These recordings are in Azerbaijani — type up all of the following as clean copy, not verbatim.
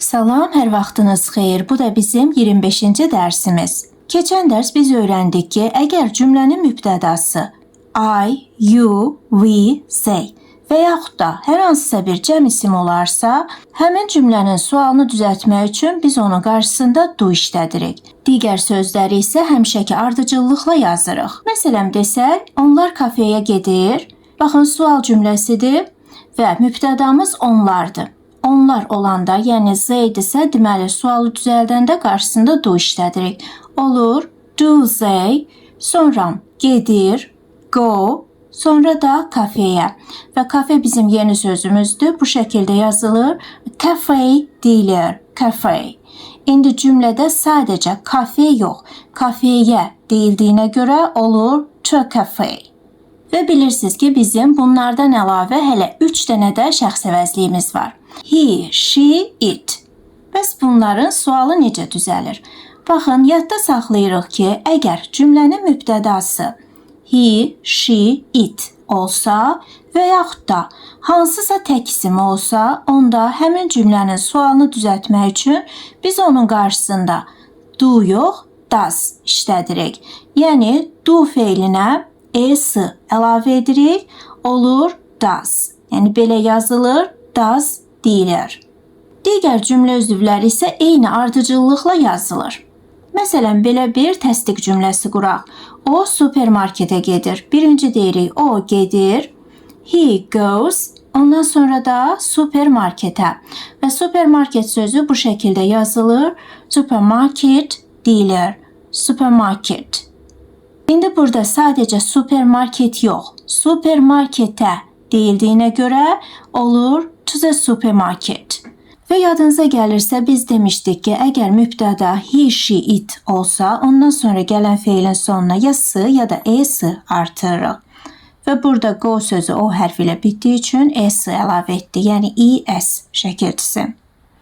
Salam, hər vaxtınız xeyir. Bu da bizim 25-ci dərsimiz. Keçən dərs biz öyrəndik ki, əgər cümlənin mübtədası I, you, we, they və yaxud da hər hansısa bir cəm isim olarsa, həmin cümlənin sualını düzəltmək üçün biz onun qarşısında do işlədirik. Digər sözləri isə həmişəki ardıcıllıqla yazırıq. Məsələn desək, onlar kafeyə gedir. Baxın, sual cümləsidir və mübtədamız onlardır. Onlar olanda, yəni theydirsə, deməli sualı düzəldəndə qarşısında do işlədirik. Olur, do they, sonra gedir, go, sonra da kafeyə. Və kafe bizim yeni sözümüzdür. Bu şəkildə yazılır. Cafe deyilir, cafe. İndi cümlədə sadəcə kafe yox, kafeyə deyildiyinə görə olur to cafe. Və bilirsiniz ki, bizim bunlardan əlavə hələ 3 dənə də şəxs əvəzliyimiz var. He, she, it. Bəs bunların sualı necə düzəlir? Baxın, yadda saxlayırıq ki, əgər cümlənin mübtədası he, she, it olsa və yaxud da hansısa tək isim olsa, onda həmin cümlənin sualını düzəltmək üçün biz onun qarşısında do yox, does işlədirik. Yəni, do feilinə es əlavə edirik, olur does. Yəni, belə yazılır, does deyilir. Digər cümlə üzvləri isə eyni ardıcıllıqla yazılır. Məsələn, belə bir təsdiq cümləsi quraq. O supermarketə gedir. Birinci deyirik, o gedir. He goes. Ondan sonra da supermarketə. Və supermarket sözü bu şəkildə yazılır. Supermarket deyilir. Supermarket. İndi burada sadəcə supermarket yox, supermarketə deyildiyinə görə olur to the supermarket. Və yadınıza gəlirsə biz demişdik ki, əgər mübtəda he, she, it olsa, ondan sonra gələn feilin sonuna ya s ya da es artırırıq. Və burada go sözü o hərf ilə bitdiyi üçün es əlavə etdi, yəni es şəkilçisi.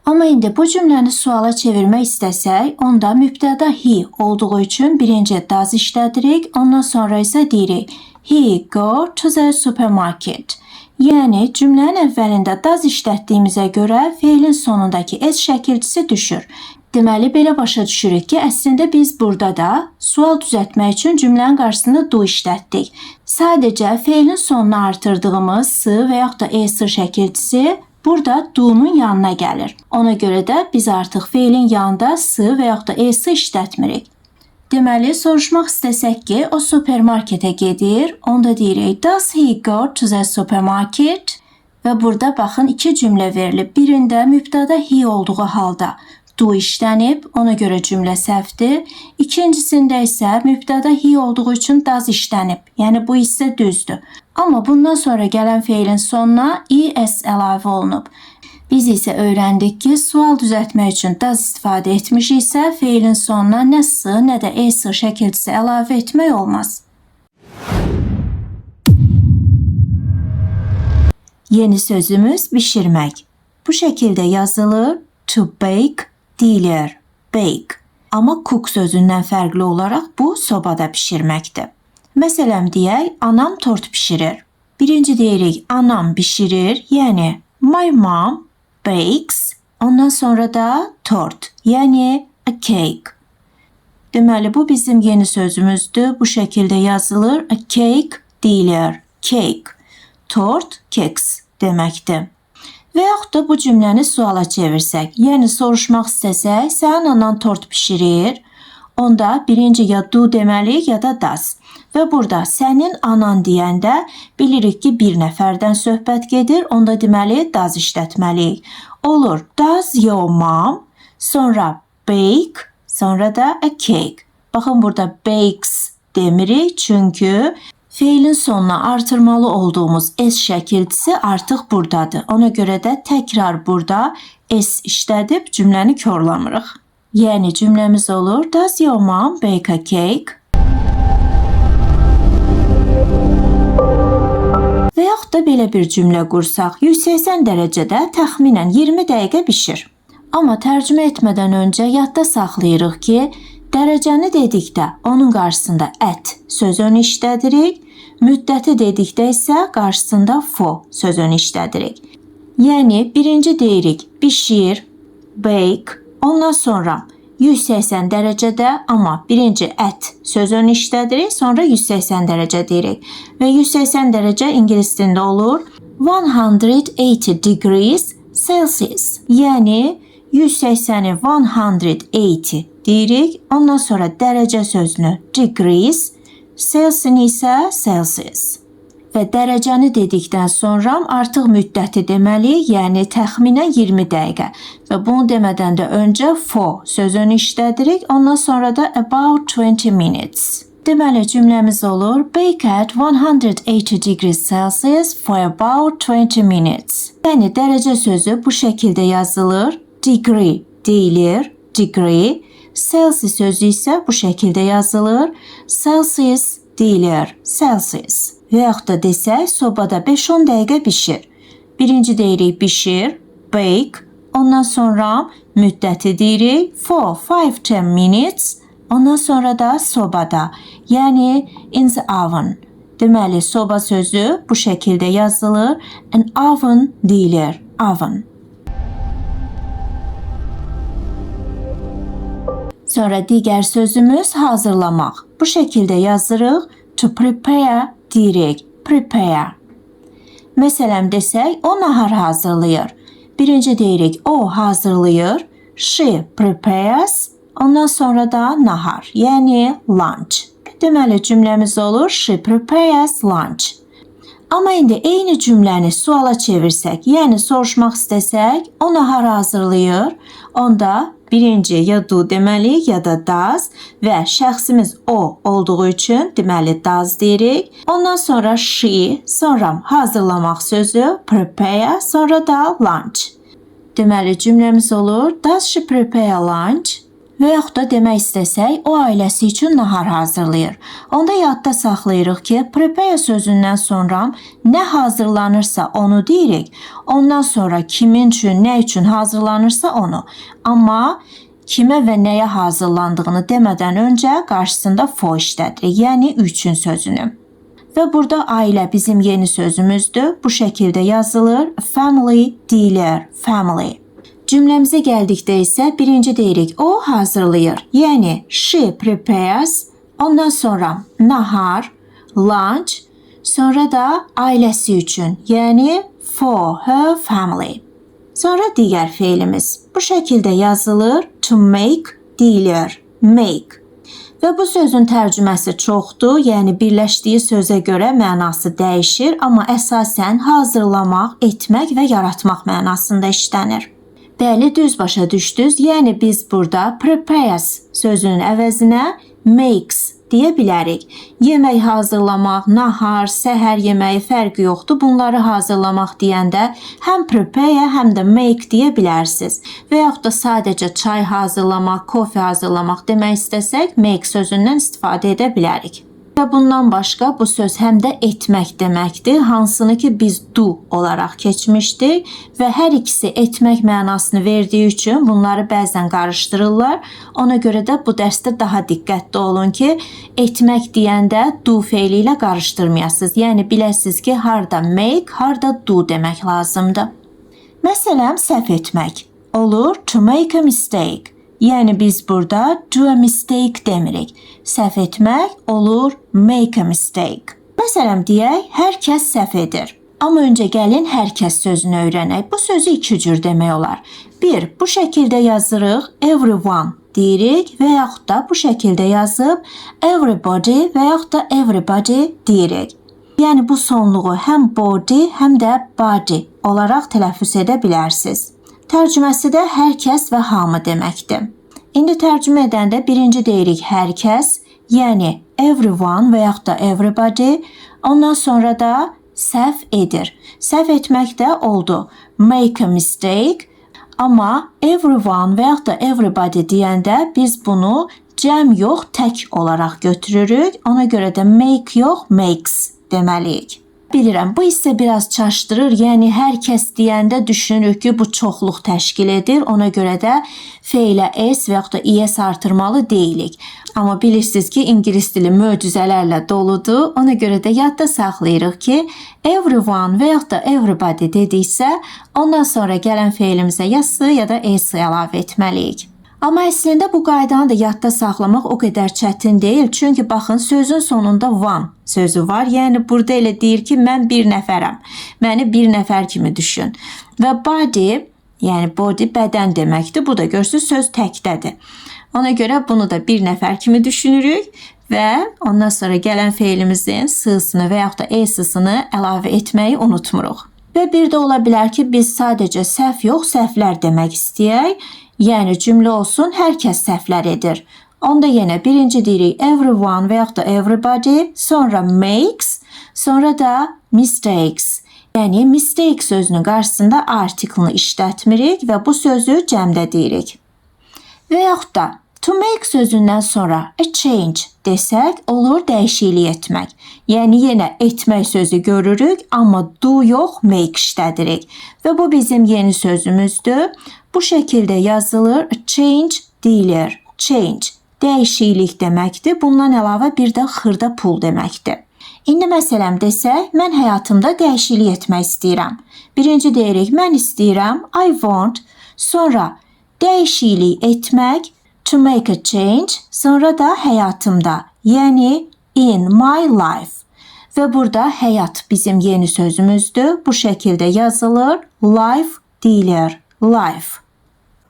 Amma indi bu cümləni suala çevirmək istəsək, onda mübtəda he olduğu üçün birinci does işlədirik, ondan sonra isə deyirik he go to the supermarket. Yəni, cümlənin əvvəlində does işlətdiyimizə görə feilin sonundakı es şəkilçisi düşür. Deməli, belə başa düşürük ki, əslində biz burada da sual düzəltmək üçün cümlənin qarşısında do işlətdik. Sadəcə feilin sonuna artırdığımız s və yaxud da es şəkilçisi burada do'nun yanına gəlir. Ona görə də biz artıq feilin yanında s və yaxud da es işlətmirik. Deməli, soruşmaq istəsək ki, o supermarketə gedir, onda deyirik, does he go to the supermarket? Və burada baxın, iki cümlə verilib. Birində mübtəda he olduğu halda do işlənib, ona görə cümlə səhvdir. İkincisində isə mübtəda he olduğu üçün does işlənib, yəni bu isə düzdür. Amma bundan sonra gələn feilin sonuna es əlavə olunub. Biz isə öyrəndik ki, sual düzəltmək üçün does istifadə etmişiksə, feilin sonuna nə s, nə də es şəkilçisi əlavə etmək olmaz. Yeni sözümüz bişirmək. Bu şəkildə yazılır, to bake deyilir, bake. Amma cook sözündən fərqli olaraq bu sobada bişirməkdir. Məsələn deyək, anam tort bişirir. Birinci deyirik, anam bişirir, yəni my mom bakes, ondan sonra da tort, yəni a cake. Deməli, bu bizim yeni sözümüzdür. Bu şəkildə yazılır. A cake deyilir. Cake. Tort, cakes deməkdir. Və yaxud da bu cümləni suala çevirsək, yəni soruşmaq istəsək, sənin anan tort bişirir, onda birinci ya do deməliyik, ya da does. Və burada sənin anan deyəndə bilirik ki, bir nəfərdən söhbət gedir, onda deməli does işlətməliyik. Olur, does your mom, sonra bake, sonra da a cake. Baxın, burada bakes demirik, çünki feilin sonuna artırmalı olduğumuz es şəkilçisi artıq buradadır. Ona görə də təkrar burada es işlədib cümləni korlamırıq. Yəni cümləmiz olur, does your mom bake a cake? Və yaxud da belə bir cümlə qursaq, 180 dərəcədə təxminən 20 dəqiqə bişir. Amma tərcümə etmədən öncə yadda saxlayırıq ki, dərəcəni dedikdə onun qarşısında at sözünü işlədirik, müddəti dedikdə isə qarşısında for sözünü işlədirik. Yəni birinci deyirik bişir, bake. Ondan sonra 180 dərəcədə, amma birinci at sözünü işlədirik, sonra 180 dərəcə deyirik. Və 180 dərəcə ingilis dilində olur 180 degrees Celsius. Yəni 180-i 180 deyirik. Ondan sonra dərəcə sözünü degrees, Celsius isə Celsius. Və dərəcəni dedikdən sonra artıq müddəti deməliyik, yəni təxminən 20 dəqiqə. Və bunu demədən də öncə for sözünü işlədirik, ondan sonra da about 20 minutes. Deməli cümləmiz olur bake at 180 degrees Celsius for about 20 minutes. Yəni dərəcə sözü bu şəkildə yazılır. Degree deyilir, degree. Celsius sözü isə bu şəkildə yazılır. Celsius deyilir, Celsius. Və yaxud da desək, sobada 5-10 dəqiqə bişir. Birinci deyirik bişir, bake. Ondan sonra müddəti deyirik for 5-10 minutes. Ondan sonra da sobada, yəni in the oven. Deməli, soba sözü bu şəkildə yazılır. An oven deyilir, oven. Sonra digər sözümüz hazırlamaq. Bu şəkildə yazırıq. To prepare deyirik, prepare. Məsələn desək, o nahar hazırlayır. Birinci deyirik, o hazırlayır. She prepares. Ondan sonra da nahar, yəni lunch. Deməli cümləmiz olur, she prepares lunch. Amma indi eyni cümləni suala çevirsək, yəni soruşmaq istəsək, o nahar hazırlayır. Onda birinci ya do deməliyik, ya da does və şəxsimiz o olduğu üçün deməli does deyirik. Ondan sonra she, sonra hazırlamaq sözü prepare, sonra da lunch. Deməli cümləmiz olur does she prepare lunch? Və yaxud da demək istəsək, o ailəsi üçün nahar hazırlayır. Onda yadda saxlayırıq ki, prepare sözündən sonra nə hazırlanırsa onu deyirik. Ondan sonra kimin üçün, nə üçün hazırlanırsa onu. Amma kimə və nəyə hazırlandığını demədən öncə qarşısında for işlədirik, yəni üçün sözünü. Və burada ailə bizim yeni sözümüzdür. Bu şəkildə yazılır. Family deyilir, family. Cümləmizə gəldikdə isə birinci deyirik, o hazırlayır. Yəni she prepares, ondan sonra nahar, lunch, sonra da ailəsi üçün, yəni for her family. Sonra digər feilimiz bu şəkildə yazılır. To make deyilir, make. Və bu sözün tərcüməsi çoxdur, yəni birləşdiyi sözə görə mənası dəyişir, amma əsasən hazırlamaq, etmək və yaratmaq mənasında işlənir. Bəli, düz başa düşdünüz. Yəni biz burada prepares sözünün əvəzinə makes deyə bilərik. Yemək hazırlamaq, nahar, səhər yeməyi fərqi yoxdur. Bunları hazırlamaq deyəndə həm prepare, həm də make deyə bilərsiniz. Və yaxud da sadəcə çay hazırlamaq, kofe hazırlamaq demək istəsək, make sözündən istifadə edə bilərik. Və bundan başqa bu söz həm də etmək deməkdir, hansını ki biz do olaraq keçmişdik və hər ikisi etmək mənasını verdiyi üçün bunları bəzən qarışdırırlar. Ona görə də bu dərsdə daha diqqətli olun ki, etmək deyəndə do feili ilə qarışdırmayasınız. Yəni biləsiniz ki, harda make, harda do demək lazımdır. Məsələn, səhv etmək olur to make a mistake. Yəni biz burada do a mistake demirik. Səhv etmək olur make a mistake. Məsələn deyək, hər kəs səhv edir. Amma öncə gəlin hər kəs sözünü öyrənək. Bu sözü iki cür demək olar. Bir, bu şəkildə yazırıq everyone deyirik və yaxud da bu şəkildə yazıb everybody və yaxud da everybody deyirik. Yəni bu sonluğu həm body, həm də body olaraq tələffüz edə bilərsiniz. Tərcüməsi də hər kəs və hamı deməkdir. İndi tərcümə edəndə birinci deyirik hər kəs, yəni everyone və yaxud da everybody. Ondan sonra da səhv edir. Səhv etmək də oldu. Make a mistake. Amma everyone və yaxud da everybody deyəndə biz bunu cəm yox, tək olaraq götürürük. Ona görə də make yox, makes deməliyik. Bilirəm, bu isə biraz çaşdırır. Yəni hər kəs deyəndə düşünür ki, bu çoxluq təşkil edir. Ona görə də feylə s və yaxud da es artırmalı deyilik. Amma bilirsiniz ki, ingilis dili möcüzələrlə doludur. Ona görə də yadda saxlayırıq ki, everyone və yaxud da everybody dediksə, ondan sonra gələn feylimizə ya s ya da s əlavə etməliyik. Amma əslində bu qaydanı da yadda saxlamaq o qədər çətin deyil. Çünki baxın, sözün sonunda one sözü var. Yəni burada elə deyir ki, mən bir nəfərəm. Məni bir nəfər kimi düşün. Və body, yəni body bədən deməkdir. Bu da görürsünüz söz təkdədir. Ona görə bunu da bir nəfər kimi düşünürük və ondan sonra gələn feilimizin s-sını və yaxud da s-sını əlavə etməyi unutmuruq. Və bir də ola bilər ki, biz sadəcə səhv yox, səhvlər demək istəyək. Yəni cümlə olsun, hər kəs səhvlər edir. Onda yenə birinci deyirik everyone və yaxud da everybody, sonra makes, sonra da mistakes. Yəni mistake sözünün qarşısında artiklını işlətmirik və bu sözü cəmdə deyirik. Və yaxud da to make sözündən sonra a change desək, olur dəyişiklik etmək. Yəni yenə etmək sözü görürük, amma do yox, make işlədirik. Və bu bizim yeni sözümüzdür. Bu şəkildə yazılır, change deyilir. Change, dəyişiklik deməkdir. Bundan əlavə bir də xırda pul deməkdir. İndi məsələn desək, mən həyatımda dəyişiklik etmək istəyirəm. Birinci deyirik, mən istəyirəm, I want, sonra dəyişiklik etmək, to make a change, sonra da həyatımda, yəni in my life. Və burada həyat bizim yeni sözümüzdür. Bu şəkildə yazılır, life deyilir, life.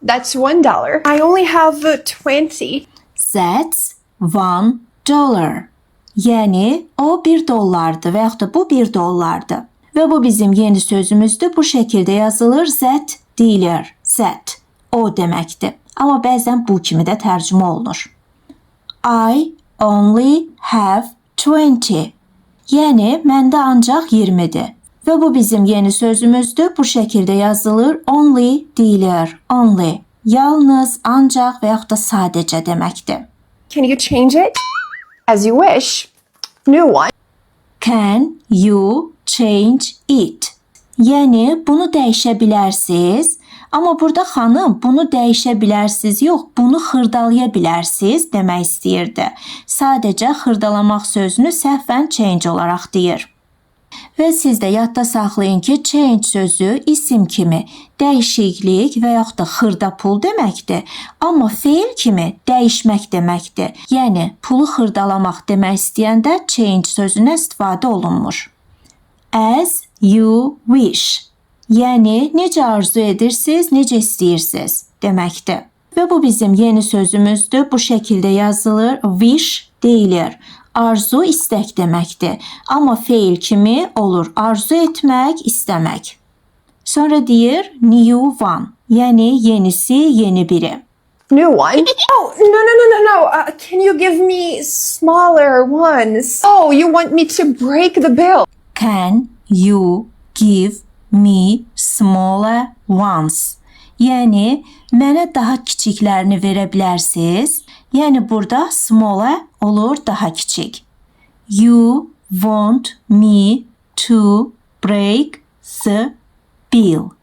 That's $1. I only have 20. That's $1. Yəni o $1 və yaxud da bu $1. Və bu bizim yeni sözümüzdür. Bu şəkildə yazılır, that deyilir, that. O deməkdir. Amma bəzən bu kimi də tərcümə olunur. I only have 20. Yəni məndə ancaq 20-dir. Və bu bizim yeni sözümüzdür. Bu şəkildə yazılır, only deyilir, only. Yalnız, ancaq və yaxud da sadəcə deməkdir. Can you change it? As you wish. New one. Can you change it? Yəni bunu dəyişə bilərsiniz. Amma burada xanım bunu dəyişə bilərsiniz yox, bunu xırdalaya bilərsiniz demək istəyirdi. Sadəcə xırdalamaq sözünü səhvən change olaraq deyir. Və siz də yadda saxlayın ki, change sözü isim kimi dəyişiklik və yaxud da xırda pul deməkdir. Amma feil kimi dəyişmək deməkdir. Yəni pulu xırdalamaq demək istəyəndə change sözünə istifadə olunmur. As you wish. Yəni necə arzu edirsiniz, necə istəyirsiniz deməkdir. Və bu bizim yeni sözümüzdür. Bu şəkildə yazılır, wish deyilir. Arzu istək deməkdir. Amma feil kimi olur arzu etmək, istəmək. Sonra deyir new one. Yəni yenisi, yeni biri. New one? Oh, no. Can you give me smaller ones? Oh, you want me to break the bill. Can you give me smaller ones? Yəni mənə daha kiçiklərini verə bilərsiniz? Yəni burada smaller olur daha kiçik. You want me to break the bill.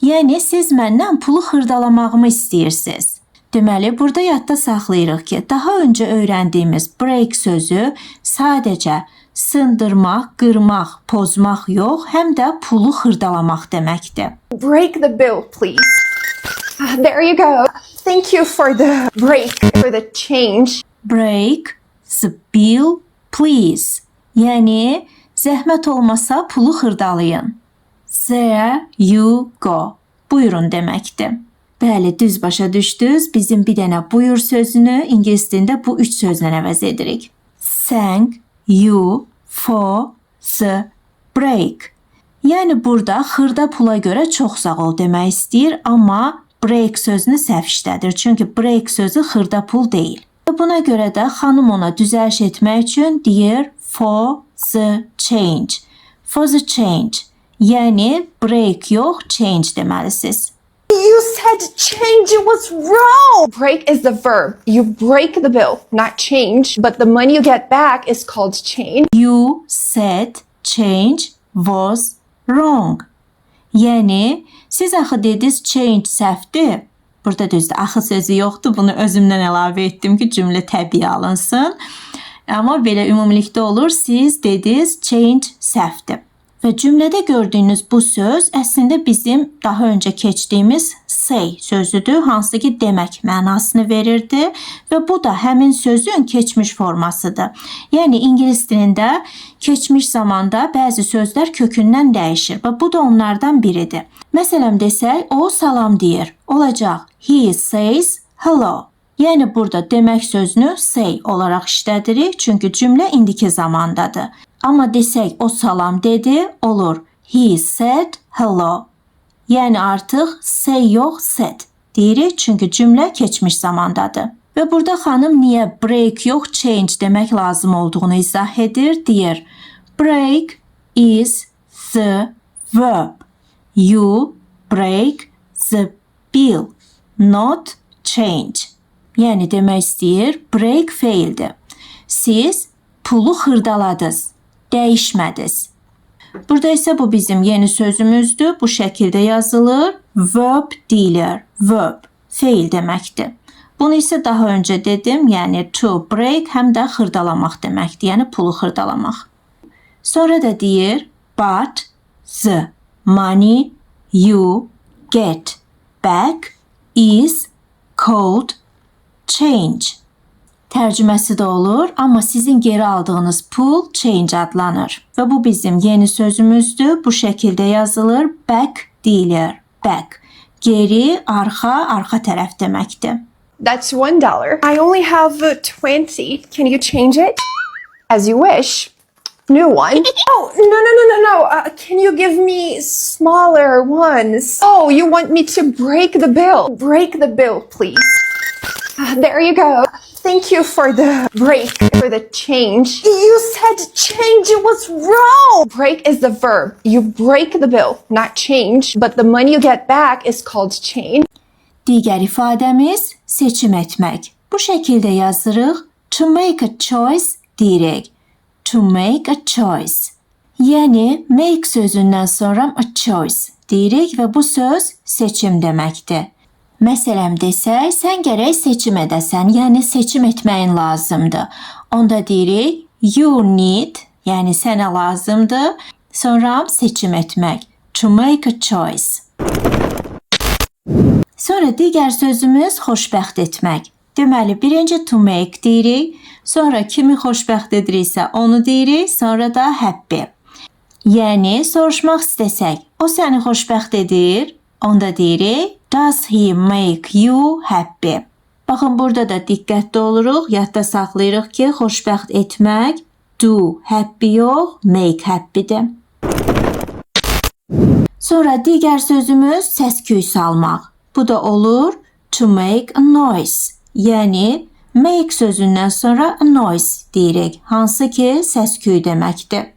Yəni siz məndən pulu xırdalamağımı istəyirsiniz. Deməli burada yadda saxlayırıq ki, daha öncə öyrəndiyimiz break sözü sadəcə sındırmaq, qırmaq, pozmaq yox, həm də pulu xırdalamaq deməkdir. Break the bill, please. There you go. Thank you for the break, for the change. Break the bill, please. Yəni, zəhmət olmasa pulu xırdalayın. There you go. Buyurun deməkdir. Bəli, düz başa düşdünüz. Bizim bir dənə buyur sözünü ingilis dilində bu 3 sözlə əvəz edirik. Thank you for the break. Yəni burada xırda pula görə çox sağ ol demək istəyir, amma break sözünü səhv işlədir. Çünki break sözü xırda pul deyil. Buna görə də xanım ona düzəliş etmək üçün deyir for the change. For the change. Yəni break yox, change deməlisiniz. You said change, it was wrong. Break is the verb. You break the bill, not change, but the money you get back is called change. You said change, was wrong. Yəni, siz axı dediniz change səhvdir. Burada düzdür, axı sözü yoxdur. Bunu özümdən əlavə etdim ki, cümlə təbii alınsın. Amma belə ümumilikdə olur, siz dediniz change səhvdir. Və cümlədə gördüyünüz bu söz əslində bizim daha öncə keçdiyimiz say sözüdür, hansı ki demək mənasını verirdi və bu da həmin sözün keçmiş formasıdır. Yəni ingilis dilində keçmiş zamanda bəzi sözlər kökündən dəyişir və bu da onlardan biridir. Məsələn desək, o salam deyir. Olacaq he says hello. Yəni burada demək sözünü say olaraq işlədirik, çünki cümlə indiki zamandadır. Amma desək o salam dedi, olur he said hello. Yəni artıq say yox said deyirik, çünki cümlə keçmiş zamandadır. Və burada xanım niyə break yox change demək lazım olduğunu izah edir, deyir. Break is the verb. You break the bill, not change. Yəni demək istəyir, break feildir. Siz pulu xırdaladınız, dəyişmədiniz. Burada isə bu bizim yeni sözümüzdür. Bu şəkildə yazılır. Verb deyilir. Verb, feil deməkdir. Bunu isə daha öncə dedim, yəni to break həm də xırdalamaq deməkdir, yəni pulu xırdalamaq. Sonra da deyir, but the money you get back is called change. Tərcüməsi də olur, amma sizin geri aldığınız pul change adlanır. Və bu bizim yeni sözümüzdür. Bu şəkildə yazılır. Back deyilir. Back. Geri, arxa tərəf deməkdir. That's $1. I only have 20. Can you change it? As you wish. New one. Oh, no. Can you give me smaller ones? Oh, you want me to break the bill. Break the bill, please. There you go. Thank you for the break, for the change. You said change, it was wrong. Break is the verb. You break the bill, not change. But the money you get back is called change. Digər ifadəmiz seçim etmək. Bu şəkildə yazırıq. To make a choice deyirik. To make a choice. Yəni, make sözündən sonra a choice deyirik və bu söz seçim deməkdir. Məsələn desək, sən gərək seçim edəsən, yəni seçim etməyin lazımdır. Onda deyirik, you need, yəni sənə lazımdır, sonra seçim etmək. To make a choice. Sonra digər sözümüz xoşbəxt etmək. Deməli, birinci to make deyirik, sonra kimi xoşbəxt ediriksə onu deyirik, sonra da happy. Yəni, soruşmaq istəsək, o səni xoşbəxt edir, onda deyirik, does he make you happy? Baxın, burada da diqqətli oluruq, yadda saxlayırıq ki, xoşbəxt etmək do happy yox, make happydir. Sonra digər sözümüz səs-küy salmaq. Bu da olur to make a noise. Yəni, make sözündən sonra a noise deyirik, hansı ki səs-küy deməkdir.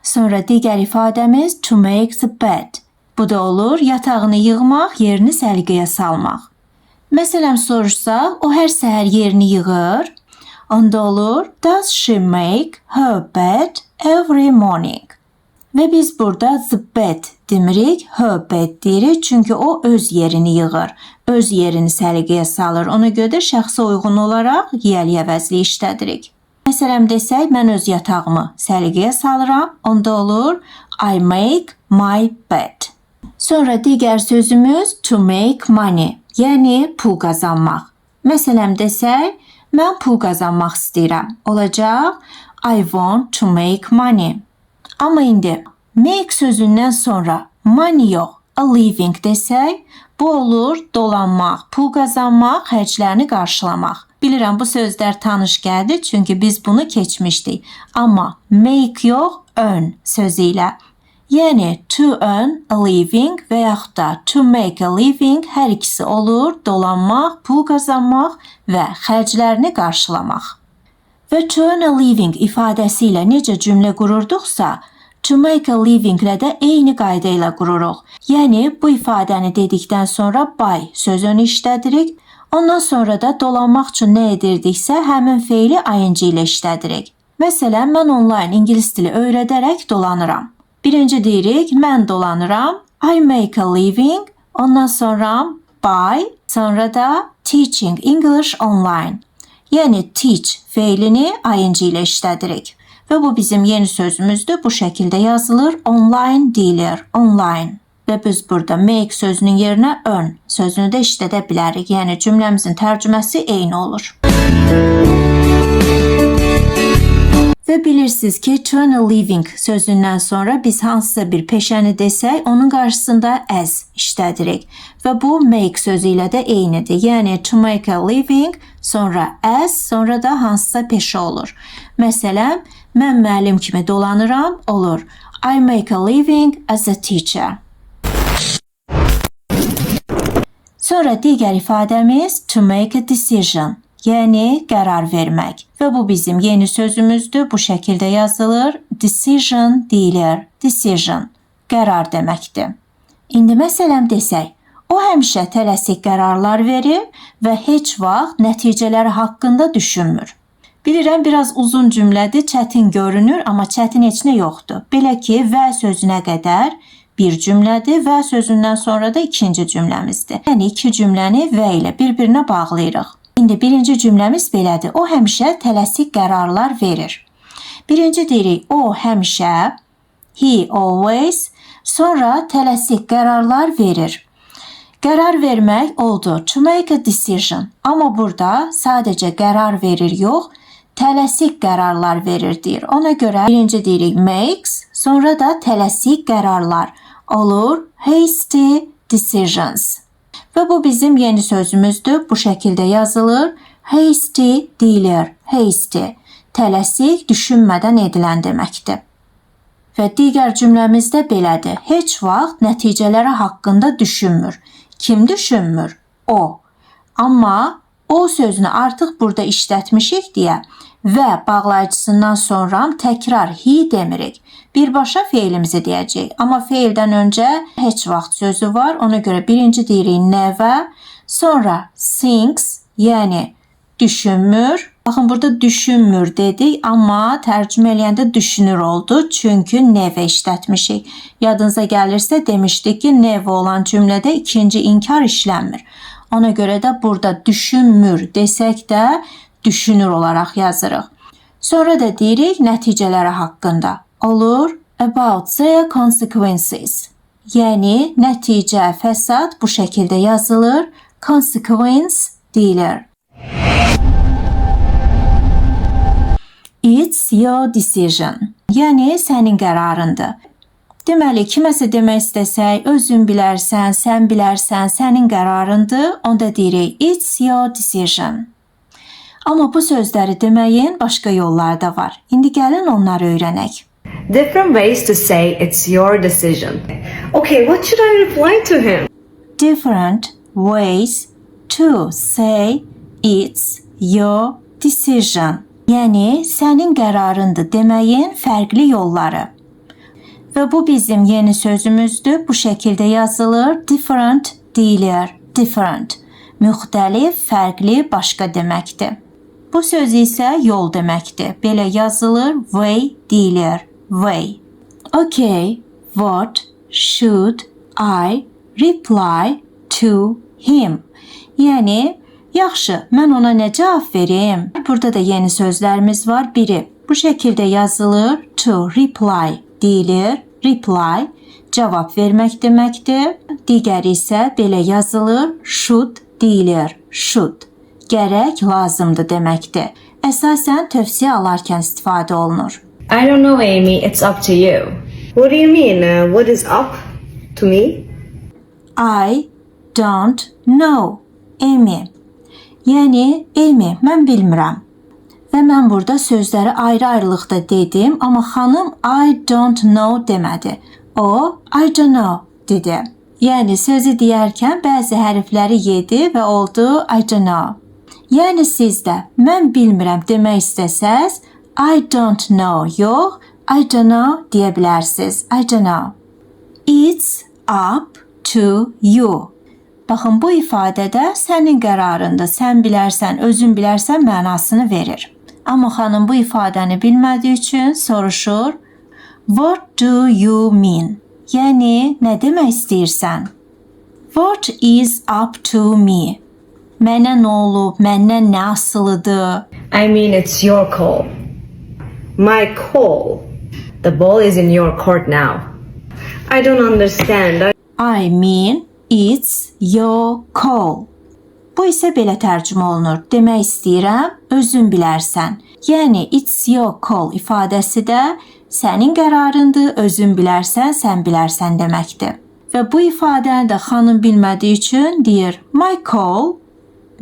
Sonra digər ifadəmiz to make the bed. Bu da olur yatağını yığmaq, yerini səliqəyə salmaq. Məsələn soruşsaq, o hər səhər yerini yığır. Onda olur does she make her bed every morning? Və biz burada the bed demirik, her bed deyirik, çünki o öz yerini yığır, öz yerini səliqəyə salır. Ona görə də şəxsə uyğun olaraq yəli əvəzli işlədirik. Məsələn desək, mən öz yatağımı səliqəyə salıram, onda olur I make my bed. Sonra digər sözümüz to make money, yəni pul qazanmaq. Məsələn desək, mən pul qazanmaq istəyirəm. Olacaq I want to make money. Amma indi make sözündən sonra money yox, a living desək, bu olur dolanmaq, pul qazanmaq, xərclərini qarşılamaq. Bilirəm, bu sözlər tanış gəldi, çünki biz bunu keçmişdik. Amma make yox, earn sözü ilə. Yəni, to earn a living və yaxud da to make a living hər ikisi olur dolanmaq, pul qazanmaq və xərclərini qarşılamaq. Və to earn a living ifadəsi ilə necə cümlə qururduqsa, to make a living ilə də eyni qayda ilə qururuq. Yəni, bu ifadəni dedikdən sonra by sözünü işlədirik. Ondan sonra da dolanmaq üçün nə edirdiksə, həmin feili ing ilə işlədirik. Məsələn, mən onlayn ingilis dili öyrədərək dolanıram. Birinci deyirik, mən dolanıram. I make a living. Ondan sonra by, sonra da teaching English online. Yəni teach feilini ing ilə işlədirik. Və bu bizim yeni sözümüzdür. Bu şəkildə yazılır. Online deyilir. Online. Və biz burada make sözünün yerinə earn sözünü də işlədə bilərik. Yəni cümləmizin tərcüməsi eyni olur. Və bilirsiniz ki, to earn a living sözündən sonra biz hansısa bir peşəni desək, onun qarşısında as işlədirik. Və bu make sözü ilə də eynidir. Yəni to make a living, sonra as, sonra da hansısa peşə olur. Məsələn, mən müəllim kimi dolanıram, olur. I make a living as a teacher. Sonra digər ifadəmiz to make a decision. Yəni qərar vermək. Və bu bizim yeni sözümüzdür. Bu şəkildə yazılır. Decision deyilir. Decision. Qərar deməkdir. İndi məsələn desək, o həmişə tələsik qərarlar verir və heç vaxt nəticələri haqqında düşünmür. Bilirəm, biraz uzun cümlədir, çətin görünür, amma çətin heç nə yoxdur. Belə ki, və sözünə qədər bir cümlədir, və sözündən sonra da ikinci cümləmizdir. Yəni iki cümləni və ilə bir-birinə bağlayırıq. İndi birinci cümləmiz belədir. O həmişə tələsik qərarlar verir. Birinci deyirik, o həmişə, he always, sonra tələsik qərarlar verir. Qərar vermək oldu, to make a decision. Amma burada sadəcə qərar verir yox, tələsik qərarlar verir deyir. Ona görə birinci deyirik makes, sonra da tələsik qərarlar olur, hasty decisions. Və bu bizim yeni sözümüzdür. Bu şəkildə yazılır. Hasty deyilir. Hasty. Tələsik, düşünmədən edilən deməkdir. Və digər cümləmiz də belədir. Heç vaxt nəticələri haqqında düşünmür. Kim düşünmür? O. Amma o sözünü artıq burada işlətmişik deyə və bağlayıcısından sonra təkrar he demirik. Birbaşa feilimizi deyəcəyik. Amma feildən öncə heç vaxt sözü var. Ona görə birinci deyirik never, sonra thinks, yəni düşünmür. Baxın, burada düşünmür dedik, amma tərcümə eləyəndə düşünür oldu. Çünki never işlətmişik. Yadınıza gəlirsə demişdik ki, never olan cümlədə ikinci inkar işlənmir. Ona görə də burada düşünmür desək də düşünür olaraq yazırıq. Sonra da deyirik nəticələri haqqında. Olur, about their consequences. Yəni, nəticə, fəsad bu şəkildə yazılır. Consequence deyilir. It's your decision. Yəni, sənin qərarındır. Deməli, kiməsə demək istəsək, özün bilərsən, sən bilərsən, sənin qərarındır. Onda deyirik, it's your decision. Amma bu sözləri deməyin başqa yolları da var. İndi gəlin onları öyrənək. Different ways to say it's your decision. Okay, what should I reply to him? Different ways to say it's your decision. Yəni, sənin qərarındır deməyin fərqli yolları. Və bu bizim yeni sözümüzdür. Bu şəkildə yazılır. Different deyilir. Different. Müxtəlif, fərqli, başqa deməkdir. Bu söz isə yol deməkdir. Belə yazılır. Way deyilir. Way. Okay, what should I reply to him? Yəni, yaxşı, mən ona nə cavab verim? Burada da yeni sözlərimiz var. Biri bu şəkildə yazılır. To reply deyilir. Reply, cavab vermək deməkdir. Digəri isə belə yazılır. Should deyilir. Should. Gərək, lazımdır deməkdir. Əsasən tövsiyə alarkən istifadə olunur. I don't know, Amy. It's up to you. What do you mean? What is up to me? I don't know, Amy. Yəni, Amy, mən bilmirəm. Və mən burada sözləri ayrı-ayrılıqda dedim, amma xanım I don't know demədi. O, I don't know dedi. Yəni, sözü deyərkən bəzi hərfləri yedi və oldu I don't know. Yəni, siz də mən bilmirəm demək istəsəz, I don't know yox, I don't know deyə bilərsiniz. I don't know. It's up to you. Baxın, bu ifadədə sənin qərarındır, sən bilərsən, özün bilərsən mənasını verir. Amma xanım bu ifadəni bilmədiyi üçün soruşur. What do you mean? Yəni, nə demək istəyirsən? What is up to me? Mənə nə olub, məndən nə asılıdır? I mean, it's your call. My call. The ball is in your court now. I don't understand. I mean, it's your call. Bu isə belə tərcümə olunur. Demək istəyirəm, özün bilərsən. Yəni, it's your call ifadəsi də sənin qərarındır, özün bilərsən, sən bilərsən deməkdir. Və bu ifadəni də xanım bilmədiyi üçün deyir, my call,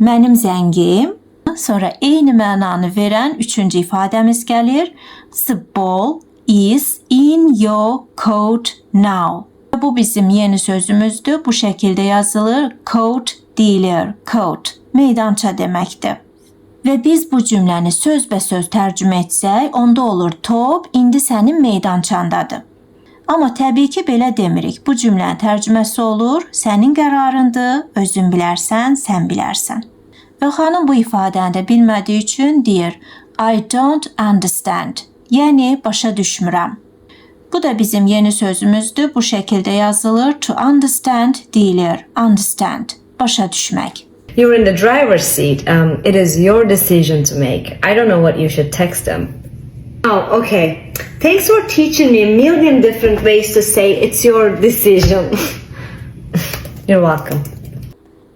mənim zəngim. Sonra eyni mənanı verən üçüncü ifadəmiz gəlir. The ball is in your court now. Bu bizim yeni sözümüzdür. Bu şəkildə yazılır. Court deyilir. Court. Meydança deməkdir. Və biz bu cümləni sözbəsöz tərcümə etsək, onda olur top indi sənin meydançandadır. Amma təbii ki, belə demirik. Bu cümlənin tərcüməsi olur, sənin qərarındır, özün bilərsən, sən bilərsən. Və xanım bu ifadəni də bilmədiyi üçün deyir, I don't understand. Yəni, başa düşmürəm. Bu da bizim yeni sözümüzdür. Bu şəkildə yazılır. To understand deyilir. Understand. Başa düşmək. You're in the driver's seat. It is your decision to make. I don't know what you should text them. Oh, okay. Thanks for teaching me a million different ways to say it's your decision. You're welcome.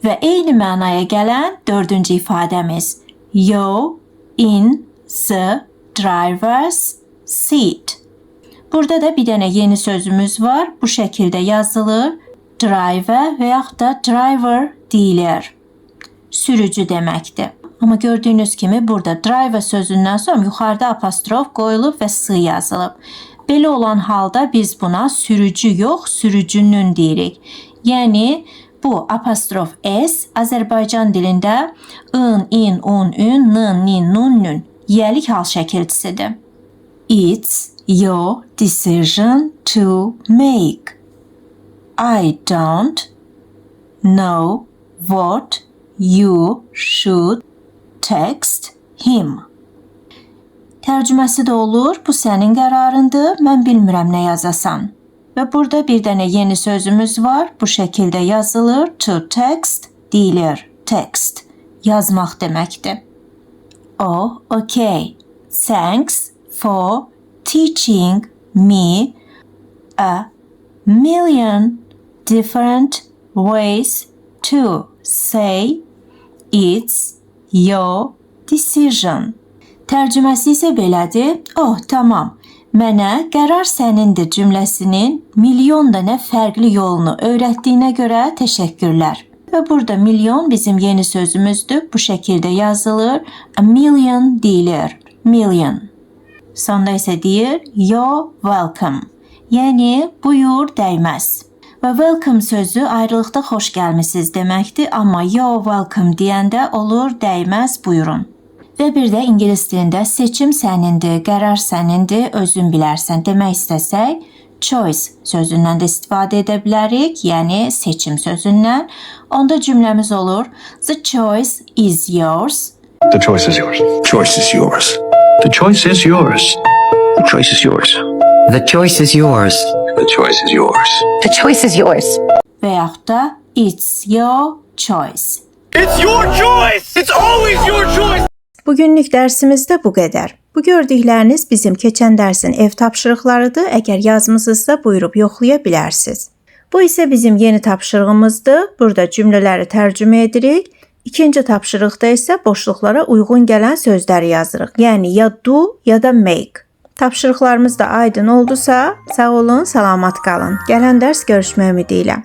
Və eyni mənaya gələn dördüncü ifadəmiz. You're in the driver's seat. Burada da bir dənə yeni sözümüz var. Bu şəkildə yazılır. Driver və yaxud da driver deyilir. Sürücü deməkdir. Amma gördüyünüz kimi burada driver sözündən sonra yuxarıda apostrof qoyulub və s yazılıb. Belə olan halda biz buna sürücü yox, sürücünün deyirik. Yəni bu apostrof s Azərbaycan dilində ın, in, un, ün, nın, nin, nun, nün yiyəlik hal şəkilçisidir. It's your decision to make. I don't know what you should text him. Tərcüməsi də olur, bu sənin qərarındır, mən bilmirəm nə yazasan. Və burada bir dənə yeni sözümüz var, bu şəkildə yazılır, to text deyilir, text, yazmaq deməkdir. Oh, okay, thanks for teaching me a million different ways to say it's your decision. Tərcüməsi isə belədir. Oh, tamam. Mənə qərar sənindir cümləsinin milyon dənə fərqli yolunu öyrətdiyinə görə təşəkkürlər. Və burada milyon bizim yeni sözümüzdür. Bu şəkildə yazılır. A million deyilir. Million. Sonda isə deyir, you're welcome. Yəni, buyur dəyməz. Və welcome sözü ayrılıqda xoş gəlmisiniz deməkdir, amma you're welcome deyəndə olur dəyməz buyurun. Və bir də ingilis dilində seçim sənindir, qərar sənindir, özün bilərsən demək istəsək, choice sözündən də istifadə edə bilərik, yəni seçim sözündən. Onda cümləmiz olur, the choice is yours. The choice is yours. Choice is yours. The choice is yours. The choice is yours. The choice is yours. The choice is yours. The choice is yours. Və yaxud da it's your choice. It's your choice! It's always your choice! Bugünlük dərsimizdə bu qədər. Bu gördükləriniz bizim keçən dərsin ev tapşırıqlarıdır. Əgər yazmısınızsa buyurub yoxlaya bilərsiniz. Bu isə bizim yeni tapşırığımızdır. Burada cümlələri tərcümə edirik. İkinci tapşırıqda isə boşluqlara uyğun gələn sözləri yazırıq. Yəni ya do ya da make. Tapşırıqlarımız da aydın oldusa, sağ olun, salamat qalın. Gələn dərs görüşmək ümidi ilə.